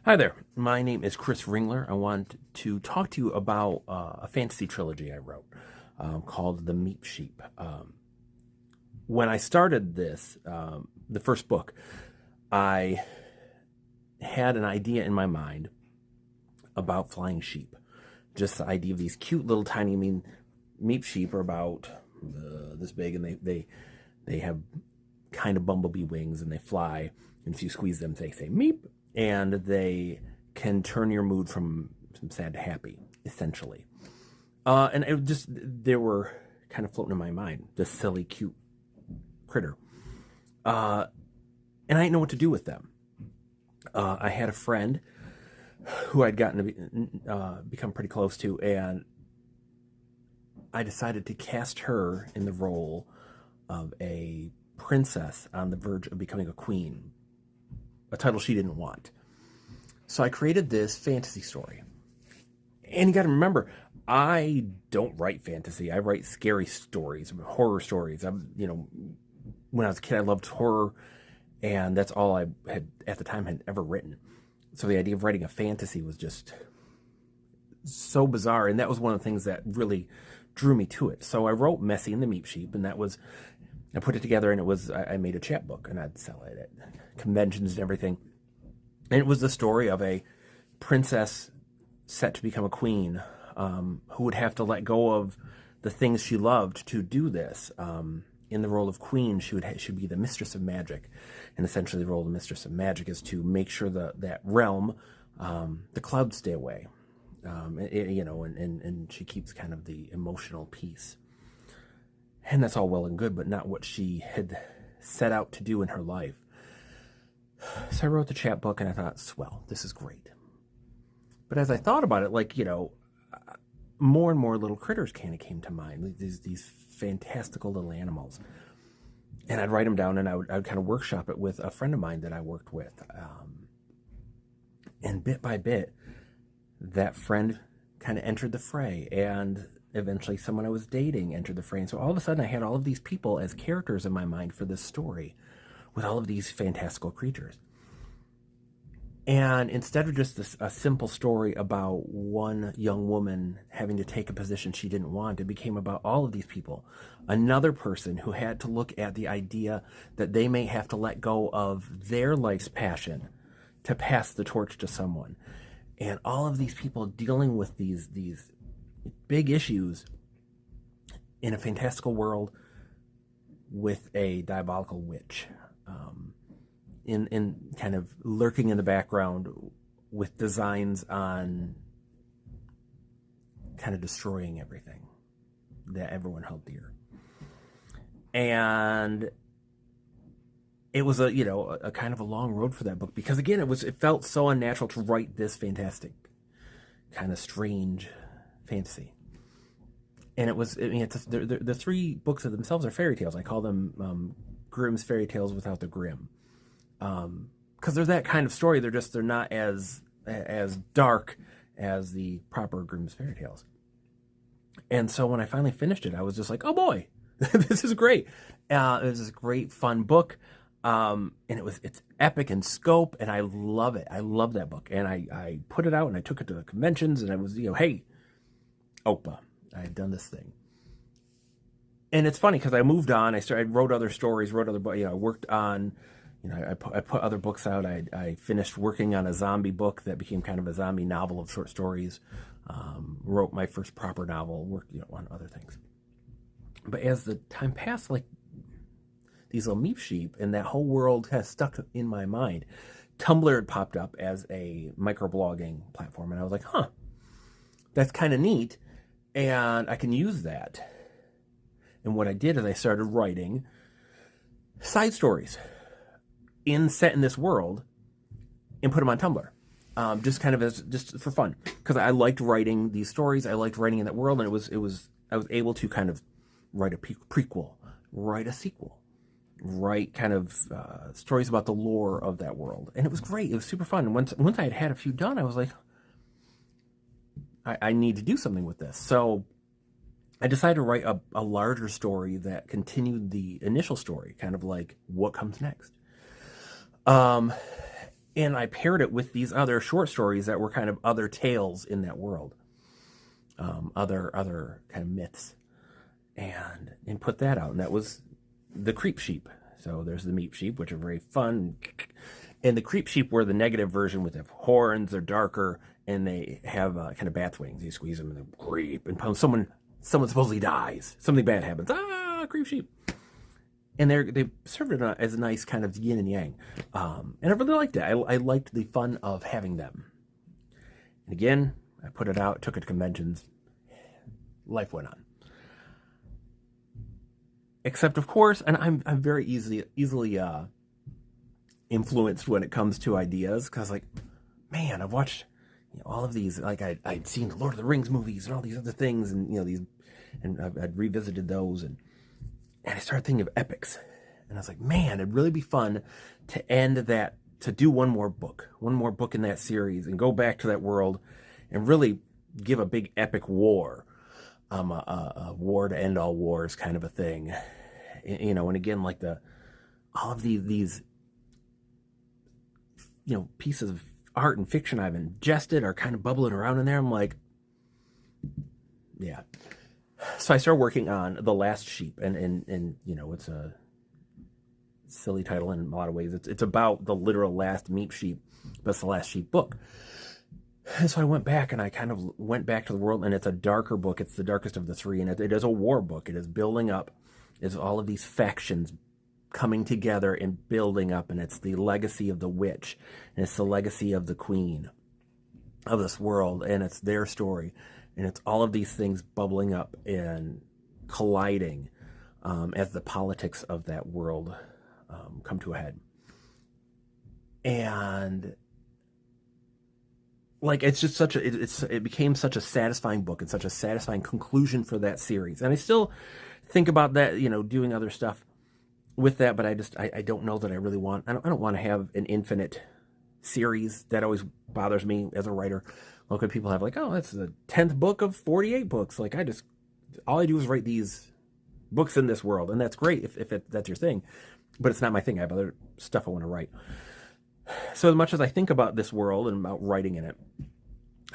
Hi there, my name is Chris Ringler. I want to talk to you about a fantasy trilogy I wrote called the Meep Sheep. When I started this, the first book, I had an idea in my mind about flying sheep. Just the idea of these cute little tiny, Meep Sheep are about this big, and they have kind of bumblebee wings, and they fly, and if you squeeze them, they say Meep, and they can turn your mood from sad to happy, essentially. And it just, they were kind of floating in my mind, this silly, cute critter. And I didn't know what to do with them. I had a friend who I'd gotten to become pretty close to, and I decided to cast her in the role of a princess on the verge of becoming a queen, a title she didn't want. So I created this fantasy story. And you got to remember, I don't write fantasy. I write scary stories, horror stories. When I was a kid, I loved horror, and that's all I had at the time had ever written. So the idea of writing a fantasy was just so bizarre, and that was one of the things that really drew me to it. So I wrote Messy and the Meep Sheep, and I put it together, and I made a chapbook, and I'd sell it at conventions and everything. And it was the story of a princess set to become a queen, who would have to let go of the things she loved to do this. In the role of queen, she would be the mistress of magic, and essentially the role of the mistress of magic is to make sure that realm, the clouds stay away, and she keeps kind of the emotional peace. And that's all well and good, but not what she had set out to do in her life. So I wrote the chapbook, and I thought, swell, this is great. But as I thought about it, more and more little critters kind of came to mind, these fantastical little animals. And I'd write them down, and I would kind of workshop it with a friend of mine that I worked with. And bit by bit, that friend kind of entered the fray, and eventually someone I was dating entered the fray. And so all of a sudden I had all of these people as characters in my mind for this story with all of these fantastical creatures. And instead of just a simple story about one young woman having to take a position she didn't want, it became about all of these people. Another person who had to look at the idea that they may have to let go of their life's passion to pass the torch to someone. And all of these people dealing with these big issues in a fantastical world with a diabolical witch, in kind of lurking in the background with designs on kind of destroying everything that everyone held dear. And it was a kind of a long road for that book, because again, it felt so unnatural to write this fantastic, kind of strange fantasy. And the three books of themselves are fairy tales. I call them Grimm's fairy tales without the grim, because they're that kind of story. They're not as dark as the proper Grimm's fairy tales. And so when I finally finished it, I was just like, oh boy, this is great. It was this great fun book, and it's epic in scope, and I love it. I love that book, and I put it out, and I took it to the conventions, and I was hey, Opa, I had done this thing. And it's funny because I moved on. I wrote other stories, wrote other books. I worked on, I put other books out. I finished working on a zombie book that became kind of a zombie novel of short stories. Wrote my first proper novel. Worked on other things. But as the time passed, these little Meep Sheep and that whole world has stuck in my mind. Tumblr had popped up as a microblogging platform, and I was like, that's kind of neat. And I can use that. And what I did is I started writing side stories set in this world and put them on Tumblr. Just for fun. Because I liked writing these stories. I liked writing in that world. And I was able to kind of write a prequel, write a sequel, write kind of stories about the lore of that world. And it was great. It was super fun. And once I had a few done, I was like, I need to do something with this. So I decided to write a larger story that continued the initial story, kind of like what comes next. And I paired it with these other short stories that were kind of other tales in that world, other kind of myths, and put that out. And that was the Creep Sheep. So there's the Meep Sheep, which are very fun. And the Creep Sheep were the negative version with the horns. They're darker, and they have kind of bat's wings. You squeeze them and they creep. And someone supposedly dies. Something bad happens. Ah, Creep Sheep. And they served it as a nice kind of yin and yang. And I really liked it. I liked the fun of having them. And again, I put it out, took it to conventions. Life went on. Except, of course, and I'm very easily influenced when it comes to ideas, because, like, man, I've watched all of these. Like, I'd seen the Lord of the Rings movies and all these other things, and these, and I'd revisited those, and I started thinking of epics, and I was like, man, it'd really be fun to end that, to do one more book in that series, and go back to that world, and really give a big epic war. A war to end all wars kind of a thing, and again, like all of these pieces of art and fiction I've ingested are kind of bubbling around in there. I'm like, yeah. So I started working on The Last Sheep, and it's a silly title in a lot of ways. It's about the literal last Meep Sheep, but it's the last sheep book. And so I went back, and I kind of went back to the world, and it's a darker book. It's the darkest of the three, and it is a war book. It is building up. It's all of these factions coming together and building up, and it's the legacy of the witch, and it's the legacy of the queen of this world, and it's their story, and it's all of these things bubbling up and colliding as the politics of that world come to a head. And like, it's just it became such a satisfying book and such a satisfying conclusion for that series. And I still think about that, doing other stuff with that, but I don't know that I really want, I don't want to have an infinite series. That always bothers me as a writer. Look at people have like, oh, that's the 10th book of 48 books. Like, all I do is write these books in this world, and that's great if that's your thing, but it's not my thing. I have other stuff I want to write. So as much as I think about this world and about writing in it,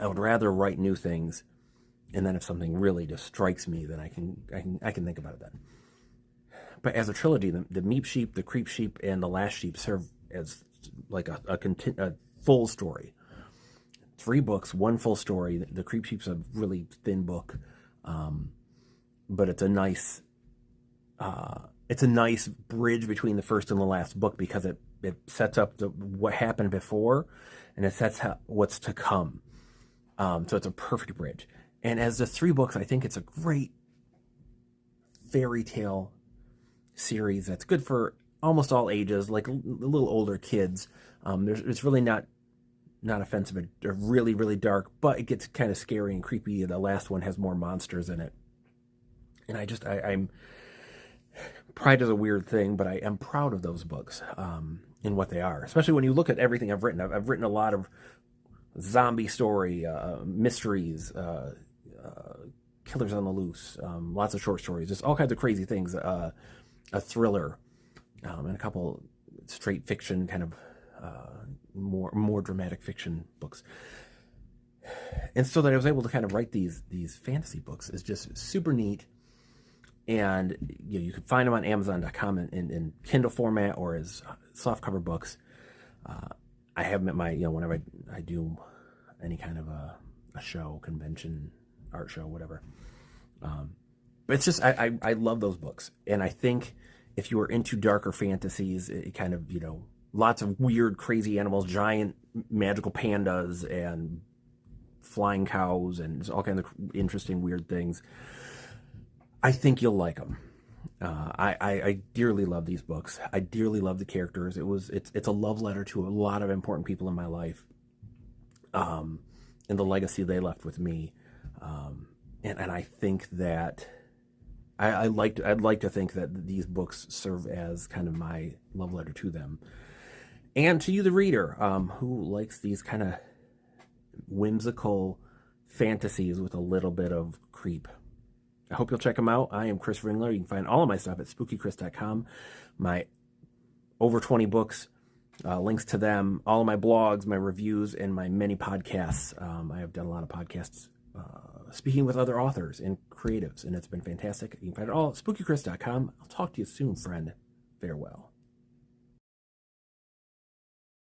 I would rather write new things, and then if something really just strikes me, then I can think about it then. But as a trilogy, the Meep Sheep, the Creep Sheep, and the Last Sheep serve as like a full story. 3 books, 1 full story. The Creep Sheep's a really thin book, but it's a nice bridge between the first and the last book, because it sets up what happened before, and it sets up what's to come. So it's a perfect bridge. And as the 3 books, I think it's a great fairy tale series that's good for almost all ages, like a little older kids. It's really not offensive or really, really dark, but it gets kind of scary and creepy. The last one has more monsters in it. And I'm pride is a weird thing, but I am proud of those books in what they are, especially when you look at everything I've written. I've written a lot of zombie story, mysteries, killers on the loose, lots of short stories, just all kinds of crazy things, a thriller, and a couple straight fiction, kind of more dramatic fiction books. And so that I was able to kind of write these fantasy books is just super neat. And you can find them on Amazon.com in Kindle format or as softcover books. I have them at my, whenever I do any kind of a show, convention, art show, whatever. But it's just, I love those books. And I think if you are into darker fantasies, it kind of, lots of weird, crazy animals, giant magical pandas and flying cows and all kinds of interesting, weird things, I think you'll like them. I dearly love these books. I dearly love the characters. It's a love letter to a lot of important people in my life, and the legacy they left with me. And I think that I'd like to think that these books serve as kind of my love letter to them, and to you, the reader, who likes these kind of whimsical fantasies with a little bit of creep. I hope you'll check them out. I am Chris Ringler. You can find all of my stuff at spookychris.com. My over 20 books links to them, all of my blogs, my reviews, and my many podcasts. I have done a lot of podcasts speaking with other authors and creatives, and it's been fantastic. You can find it all at spookychris.com. I'll talk to you soon, friend. Farewell.